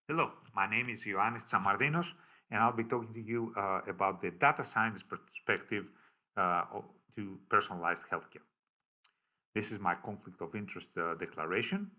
Hello, my name is Ioannis Tsamardinos, and I'll be talking to you about the data science perspective to personalized healthcare. This is my conflict of interest declaration.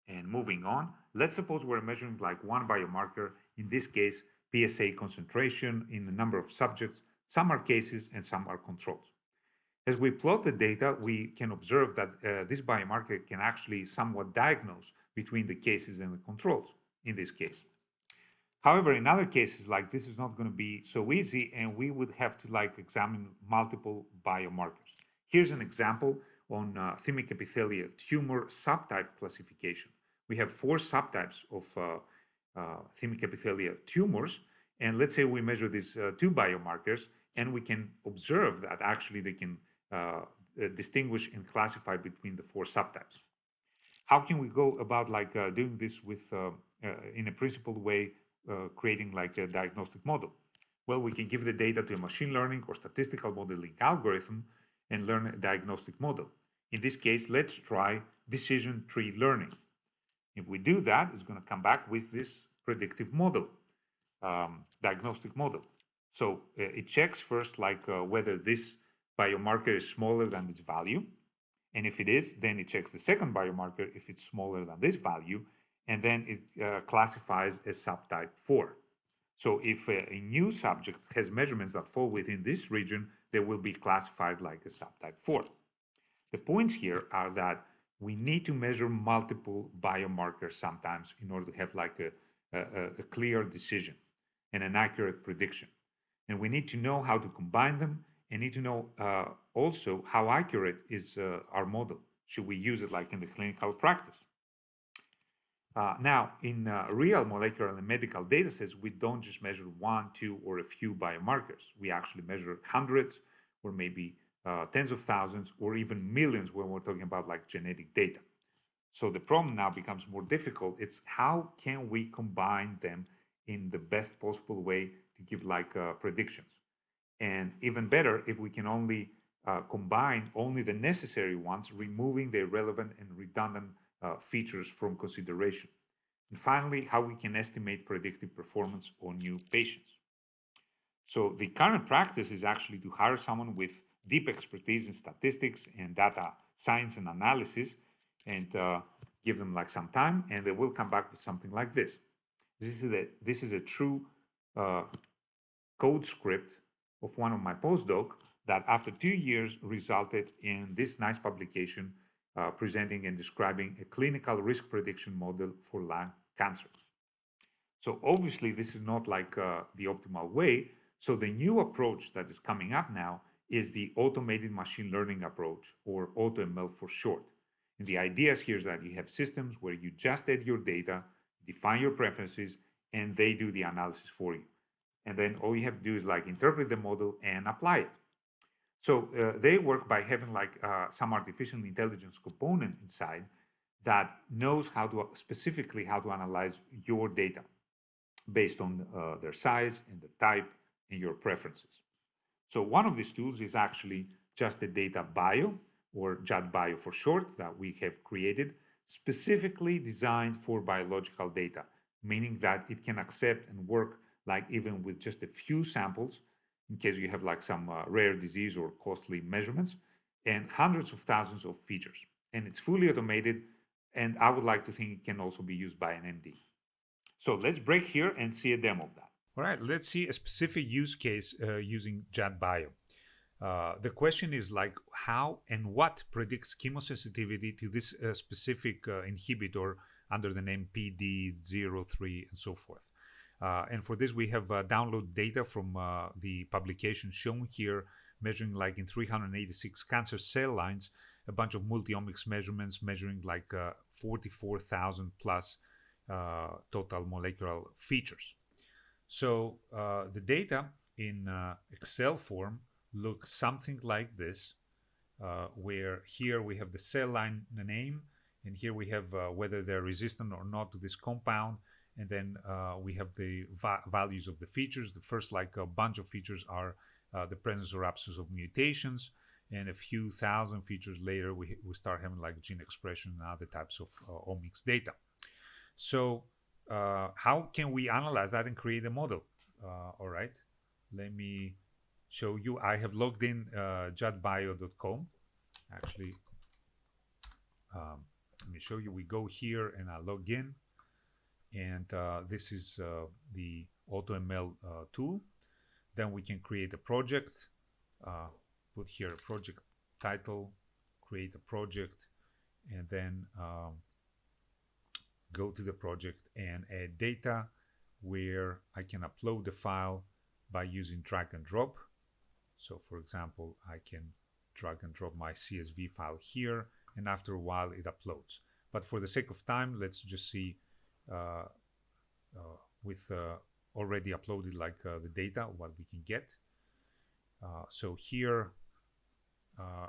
And moving on, let's suppose we're measuring like one biomarker, in this case, PSA concentration in a number of subjects. Some are cases and some are controls. As we plot the data, we can observe that this biomarker can actually somewhat diagnose between the cases and the controls in this case. However, in other cases, like this is not going to be so easy, and we would have to like examine multiple biomarkers. Here's an example on thymic epithelia tumor subtype classification. We have four subtypes of thymic epithelia tumors, and let's say we measure these two biomarkers, and we can observe that actually they can distinguish and classify between the four subtypes. How can we go about like doing this with in a principled way, creating like a diagnostic model? Well, we can give the data to a machine learning or statistical modeling algorithm and learn a diagnostic model. In this case, let's try decision tree learning. If we do that, it's going to come back with this predictive model, diagnostic model. So it checks first like whether this biomarker is smaller than its value. And if it is, then it checks the second biomarker if it's smaller than this value, and then it classifies as subtype 4. So if a new subject has measurements that fall within this region, they will be classified like a subtype 4. The points here are that we need to measure multiple biomarkers sometimes in order to have like a clear decision and an accurate prediction. And we need to know how to combine them and need to know also how accurate is our model. Should we use it like in the clinical practice? Now, in real molecular and medical data sets, we don't just measure one, two, or a few biomarkers. We actually measure hundreds or maybe tens of thousands or even millions when we're talking about like genetic data. So the problem now becomes more difficult. It's how can we combine them in the best possible way to give like predictions? And even better, if we can only combine only the necessary ones, removing the irrelevant and redundant features from consideration. And finally, how we can estimate predictive performance on new patients. So the current practice is actually to hire someone with deep expertise in statistics and data science and analysis and give them like some time, and they will come back with something like this. This is a true code script of one of my postdoc that after 2 years resulted in this nice publication presenting and describing a clinical risk prediction model for lung cancer. So obviously this is not like the optimal way. So the new approach that is coming up now is the automated machine learning approach, or AutoML for short. And the idea here is that you have systems where you just add your data, define your preferences, and they do the analysis for you. And then all you have to do is like interpret the model and apply it. So they work by having like some artificial intelligence component inside that knows how to specifically how to analyze your data based on their size and the type and your preferences. So one of these tools is actually just a data bio, or JAD bio for short, that we have created specifically designed for biological data, meaning that it can accept and work like even with just a few samples in case you have like some rare disease or costly measurements, and hundreds of thousands of features. And it's fully automated, and I would like to think it can also be used by an MD. So let's break here and see a demo of that. All right, let's see a specific use case using JADBio. The question is like how and what predicts chemosensitivity to this specific inhibitor under the name PD03 and so forth. And for this, we have download data from the publication shown here, measuring like in 386 cancer cell lines, a bunch of multi-omics measurements measuring like 44,000 plus total molecular features. So the data in Excel form looks something like this, where here we have the cell line name, and here we have whether they're resistant or not to this compound, and then we have the values of the features. The first like a bunch of features are the presence or absence of mutations, and a few thousand features later we start having like gene expression and other types of omics data. So how can we analyze that and create a model? All right, let me show you. I have logged in jadbio.com. Actually, let me show you. We go here and I log in, and this is the AutoML tool. Then we can create a project, put here a project title, create a project, and then go to the project and add data, where I can upload the file by using drag and drop. So for example, I can drag and drop my CSV file here, and after a while it uploads. But for the sake of time, let's just see with already uploaded, like the data, what we can get. So here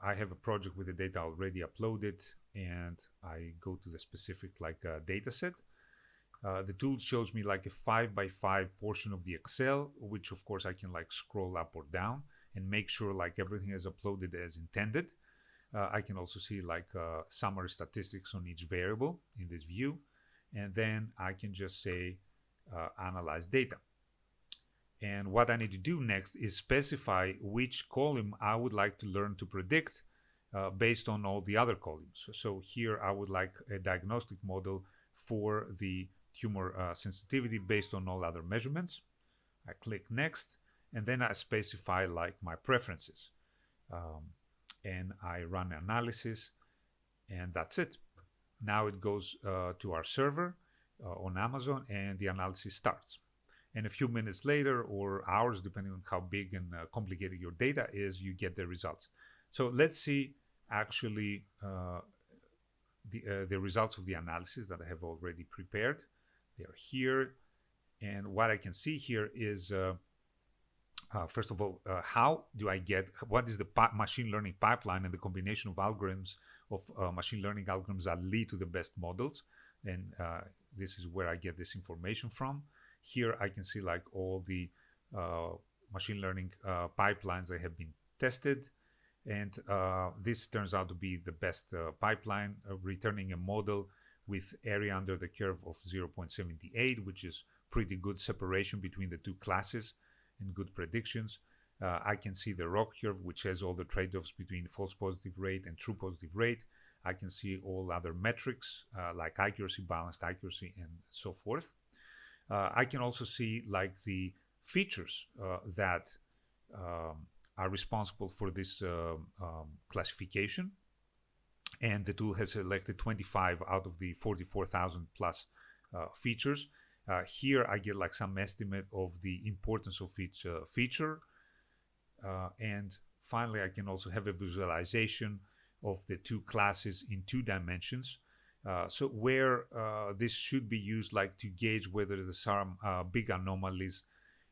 I have a project with the data already uploaded, and I go to the specific data set. The tool shows me like a 5x5 portion of the Excel, which of course I can scroll up or down and make sure everything is uploaded as intended. I can also see summary statistics on each variable in this view, and then I can just say analyze data. And what I need to do next is specify which column I would like to learn to predict based on all the other columns. So here I would like a diagnostic model for the tumor sensitivity based on all other measurements. I click next, and then I specify my preferences. And I run analysis, and that's it. Now it goes to our server on Amazon, and the analysis starts. And a few minutes later, or hours, depending on how big and complicated your data is, you get the results. So let's see actually the results of the analysis that I have already prepared. They are here. And what I can see here is, first of all, how do I get, what is the machine learning pipeline and the combination of algorithms, of machine learning algorithms that lead to the best models. And this is where I get this information from. Here I can see all the machine learning pipelines that have been tested. And this turns out to be the best pipeline, returning a model with area under the curve of 0.78, which is pretty good separation between the two classes and good predictions. I can see the ROC curve, which has all the trade-offs between false positive rate and true positive rate. I can see all other metrics like accuracy, balanced accuracy, and so forth. I can also see the features that are responsible for this classification. And the tool has selected 25 out of the 44,000 plus features. Here I get some estimate of the importance of each feature. And finally, I can also have a visualization of the two classes in 2 dimensions. So where this should be used to gauge whether there's some big anomalies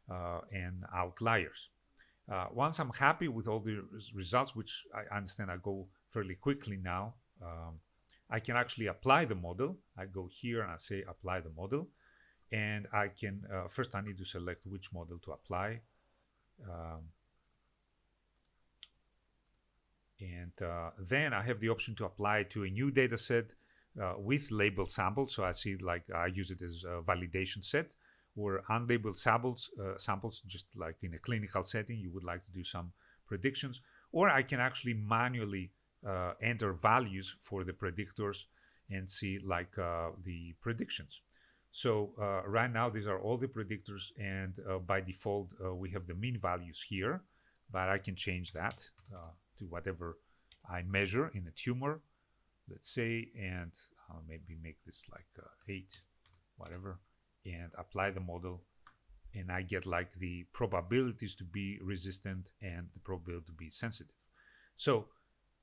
and outliers. Once I'm happy with all the results, which I understand I go fairly quickly now, I can actually apply the model. I go here and I say apply the model. And I can, first I need to select which model to apply. Then I have the option to apply to a new data set with labeled samples. So I see I use it as a validation set, or unlabeled samples, just in a clinical setting, you would like to do some predictions. Or I can actually manually enter values for the predictors and see the predictions. So right now, these are all the predictors, and by default, we have the mean values here, but I can change that to whatever I measure in a tumor, let's say, and I'll maybe make this 8, whatever, and apply the model, and I get the probabilities to be resistant and the probability to be sensitive. So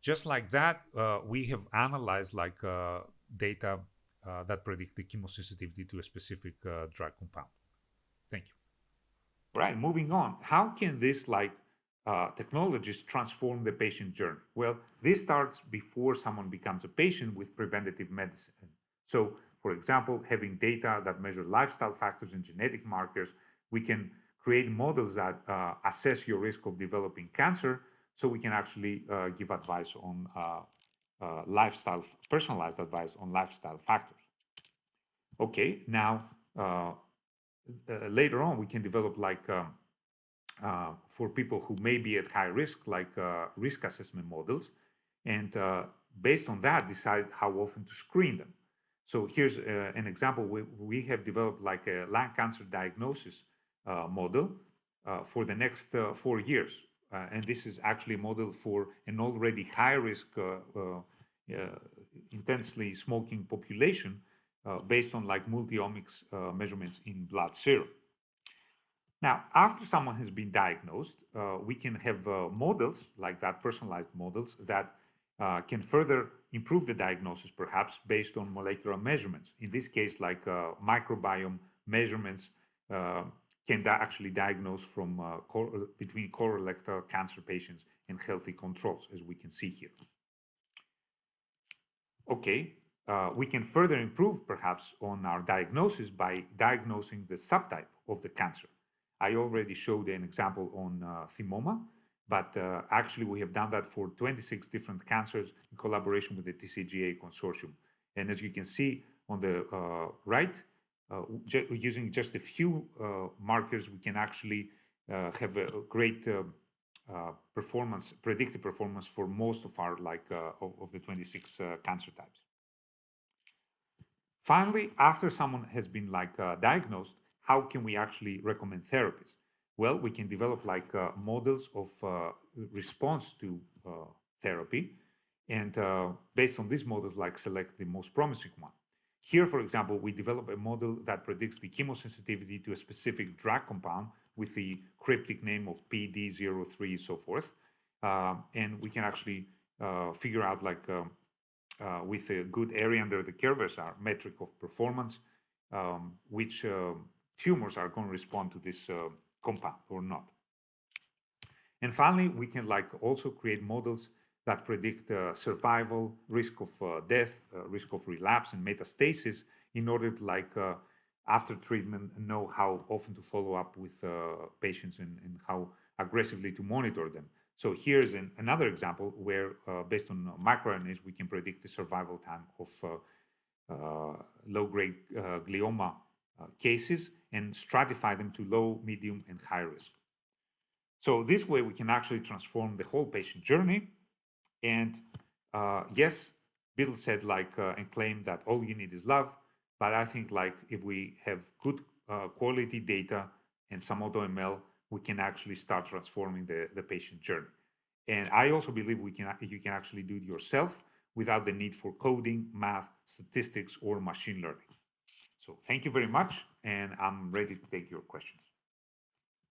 just like that, we have analyzed data that predict the chemosensitivity to a specific drug compound. Thank you. Right, moving on. How can this technologies transform the patient journey? Well, this starts before someone becomes a patient with preventative medicine. So, for example, having data that measure lifestyle factors and genetic markers, we can create models that assess your risk of developing cancer, so we can actually give advice on personalized advice on lifestyle factors. Okay, now later on, we can develop like for people who may be at high risk, like risk assessment models, and based on that, decide how often to screen them. So here's an example. We have developed like a lung cancer diagnosis model for the next 4 years. And this is actually a model for an already high risk, intensely smoking population based on like multi-omics measurements in blood serum. Now, after someone has been diagnosed, we can have models like that, personalized models that can further improve the diagnosis, perhaps based on molecular measurements. In this case, like microbiome measurements can actually diagnose from between colorectal cancer patients and healthy controls, as we can see here. Okay, we can further improve perhaps on our diagnosis by diagnosing the subtype of the cancer. I already showed an example on thymoma, but actually we have done that for 26 different cancers in collaboration with the TCGA consortium. And as you can see on the right, using just a few markers, we can actually have a great performance, predictive performance for most of our of the 26 cancer types. Finally, after someone has been diagnosed, how can we actually recommend therapies? Well, we can develop models of response to therapy, and based on these models, select the most promising one. Here, for example, we develop a model that predicts the chemosensitivity to a specific drug compound with the cryptic name of PD03, so forth, and we can actually figure out with a good area under the curve as our metric of performance, which tumors are going to respond to this compound or not. And finally, we can also create models that predict survival, risk of death, risk of relapse and metastasis in order to after treatment know how often to follow up with patients and how aggressively to monitor them. So here's another example where based on microRNAs, we can predict the survival time of low-grade glioma cases and stratify them to low, medium, and high risk. So this way we can actually transform the whole patient journey. And yes, Bill said and claimed that all you need is love. But I think if we have good quality data and some AutoML, we can actually start transforming the patient journey. And I also believe you can actually do it yourself without the need for coding, math, statistics, or machine learning. So thank you very much, and I'm ready to take your questions.